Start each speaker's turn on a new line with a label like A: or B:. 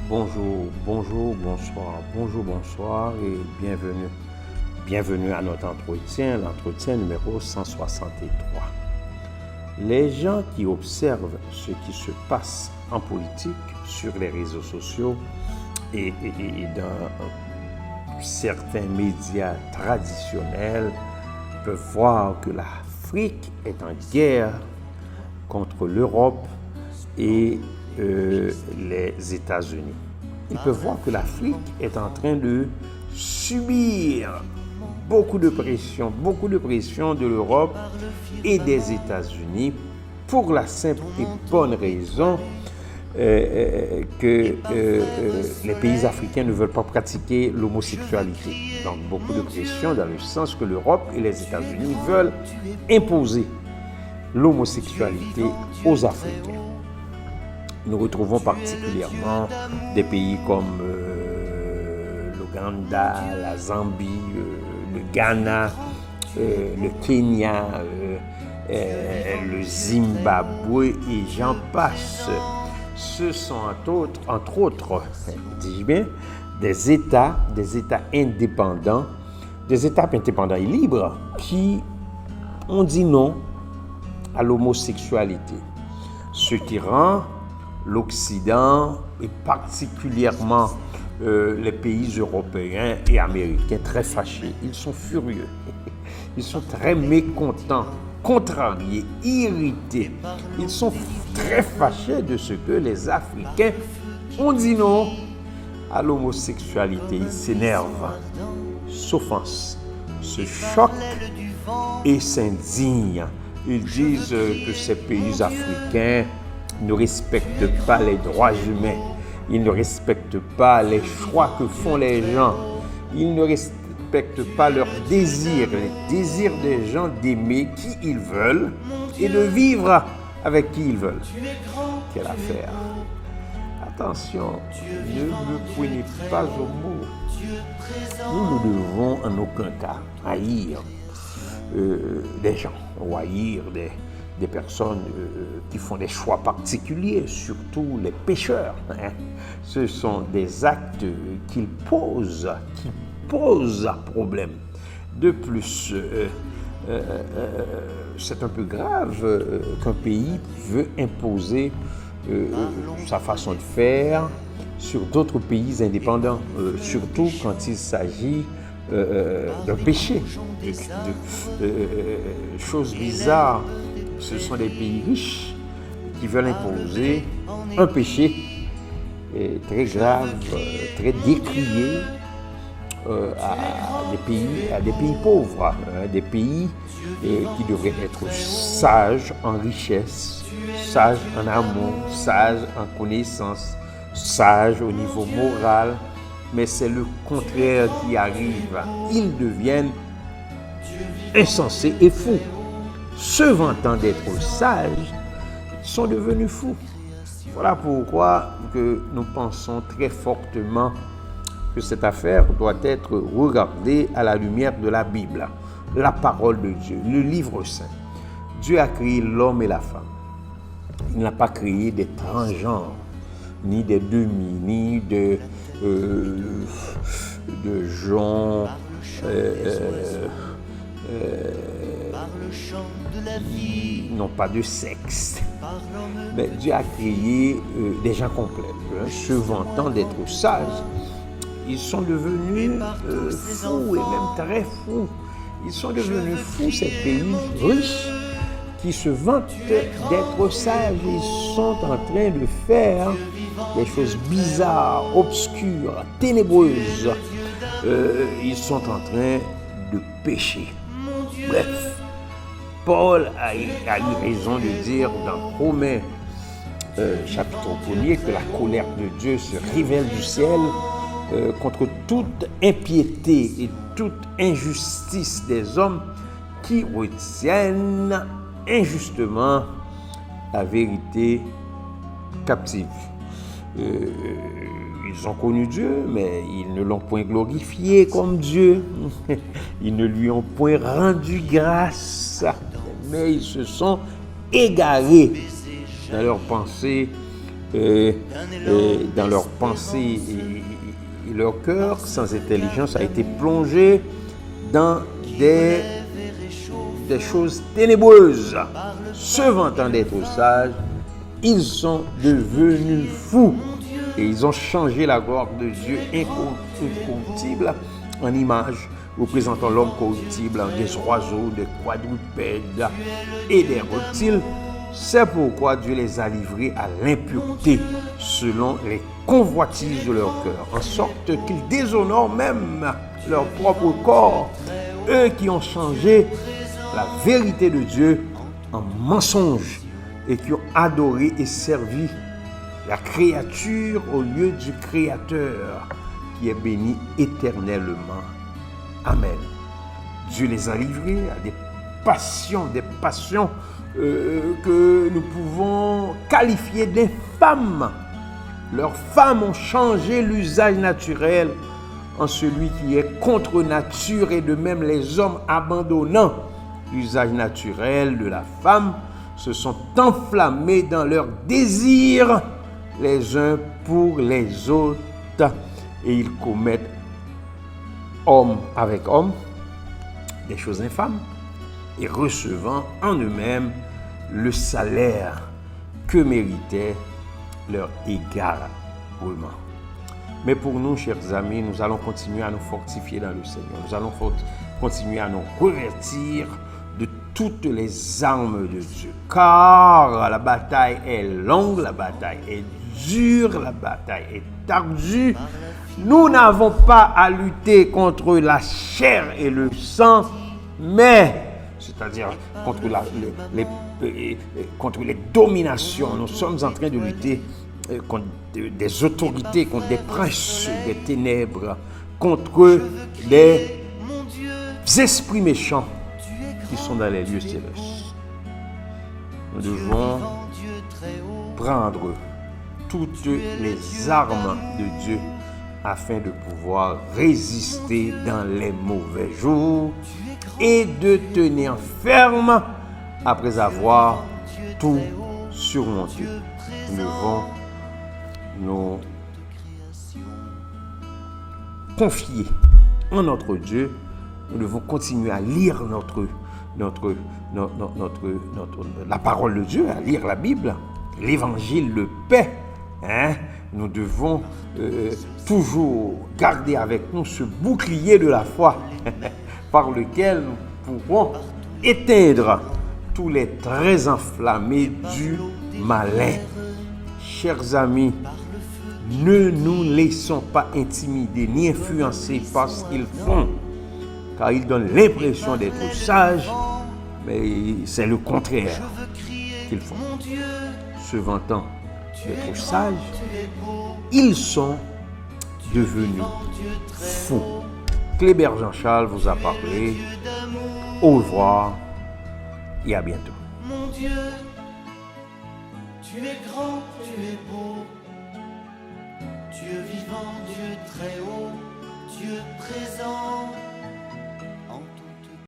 A: Bonjour et bienvenue. Bienvenue à notre l'entretien numéro 163. Les gens qui observent ce qui se passe en politique sur les réseaux sociaux et dans certains médias traditionnels peuvent voir que l'Afrique est en guerre contre l'Europe et les États-Unis. Ils peuvent voir que l'Afrique est en train de subir beaucoup de pression de l'Europe et des États-Unis pour la simple et bonne raison que les pays africains ne veulent pas pratiquer l'homosexualité. Donc beaucoup de pression dans le sens que l'Europe et les États-Unis veulent imposer l'homosexualité aux Africains. Nous retrouvons particulièrement des pays comme l'Ouganda, la Zambie, le Ghana, le Kenya, le Zimbabwe et j'en passe. Ce sont entre autres, dis-je bien, des États indépendants et libres qui ont dit non à l'homosexualité. Ce qui rend l'Occident et particulièrement les pays européens et américains très fâchés. Ils sont furieux. Ils sont très mécontents, contrariés, irrités. Ils sont très fâchés de ce que les Africains ont dit non à l'homosexualité. Ils s'énervent, s'offensent, se choquent et s'indignent. Ils disent que ces pays africains ne respectent pas les droits humains. Ils ne respectent pas les choix que font les gens. Ils ne respectent pas leurs désirs, les désirs des gens d'aimer qui ils veulent et de vivre avec qui ils veulent. Quelle affaire! Attention, ne me prenez pas au mot. Nous ne devons en aucun cas haïr des gens ou haïr des personnes qui font des choix particuliers, surtout les pécheurs. Ce sont des actes qui posent problème. De plus, c'est un peu grave qu'un pays veut imposer sa façon de faire sur d'autres pays indépendants, surtout quand il s'agit d'un péché, de choses bizarres. Ce sont des pays riches qui veulent imposer un péché très grave, très décrié à des pays pauvres, des pays qui devraient être sages en richesse, sages en amour, sages en connaissance, sages au niveau moral, mais c'est le contraire qui arrive. Ils deviennent insensés et fous. Se vantant d'être sages, ils sont devenus fous. Voilà pourquoi que nous pensons très fortement que cette affaire doit être regardée à la lumière de la Bible, la parole de Dieu, le livre saint. Dieu a créé l'homme et la femme. Il n'a pas créé des transgenres, ni des demi, ni de gens non pas de sexe. Mais Dieu a créé des gens complets, se vantant d'être sages. Ils sont devenus fous et même très fous. Ils sont devenus fous, ces pays riches qui se vantent d'être sages. Ils sont en train de faire des choses bizarres, obscures, ténébreuses. Ils sont en train de pécher. Bref, Paul a eu raison de dire dans Romains chapitre 1er que la colère de Dieu se révèle du ciel contre toute impiété et toute injustice des hommes qui retiennent injustement la vérité captive. Ils ont connu Dieu, mais ils ne l'ont point glorifié comme Dieu. Ils ne lui ont point rendu grâce, mais ils se sont égarés dans leurs pensées dans leurs pensées et leur cœur, sans intelligence, a été plongé dans des choses ténébreuses. Se vantant d'être sages, ils sont devenus fous et ils ont changé la gloire de Dieu incorruptible en image représentant l'homme corruptible en des oiseaux, des quadrupèdes et des reptiles. C'est pourquoi Dieu les a livrés à l'impureté selon les convoitises de leur cœur, en sorte qu'ils déshonorent même leur propre corps, eux qui ont changé la vérité de Dieu en mensonge et qui ont adoré et servi la créature au lieu du Créateur qui est béni éternellement. Amen. Dieu les a livrés à des passions que nous pouvons qualifier d'infâmes. Leurs femmes ont changé l'usage naturel en celui qui est contre nature, et de même les hommes, abandonnant l'usage naturel de la femme, se sont enflammés dans leurs désirs les uns pour les autres, et ils commettent homme avec homme des choses infâmes, et recevant en eux-mêmes le salaire que méritait leur égarement. Mais pour nous, chers amis, nous allons continuer à nous fortifier dans le Seigneur. Nous allons continuer à nous revêtir de toutes les armes de Dieu. Car la bataille est longue, la bataille est dure, la bataille est ardue. Nous n'avons pas à lutter contre la chair et le sang, mais c'est-à-dire contre les dominations. Nous sommes en train de lutter contre des autorités, contre des princes des ténèbres, contre des esprits méchants qui sont dans les lieux célestes. Nous devons prendre toutes les armes de Dieu afin de pouvoir résister dans les mauvais jours et de tenir ferme après avoir tout surmonté. Nous devons nous confier en notre Dieu. Nous devons continuer à lire la parole de Dieu, à lire la Bible, l'évangile de paix. Nous devons toujours garder avec nous ce bouclier de la foi par lequel nous pourrons éteindre tous les traits enflammés du malin. Chers amis, ne nous laissons pas intimider ni influencer par ce qu'ils font, car ils donnent l'impression d'être sages, mais c'est le contraire qu'ils font. Se vantant d'être sages, ils sont devenus fous. Clébert Jean-Charles vous a parlé. Au revoir et à bientôt.
B: Mon Dieu, tu es grand, tu es beau, Dieu vivant, Dieu très haut, Dieu présent.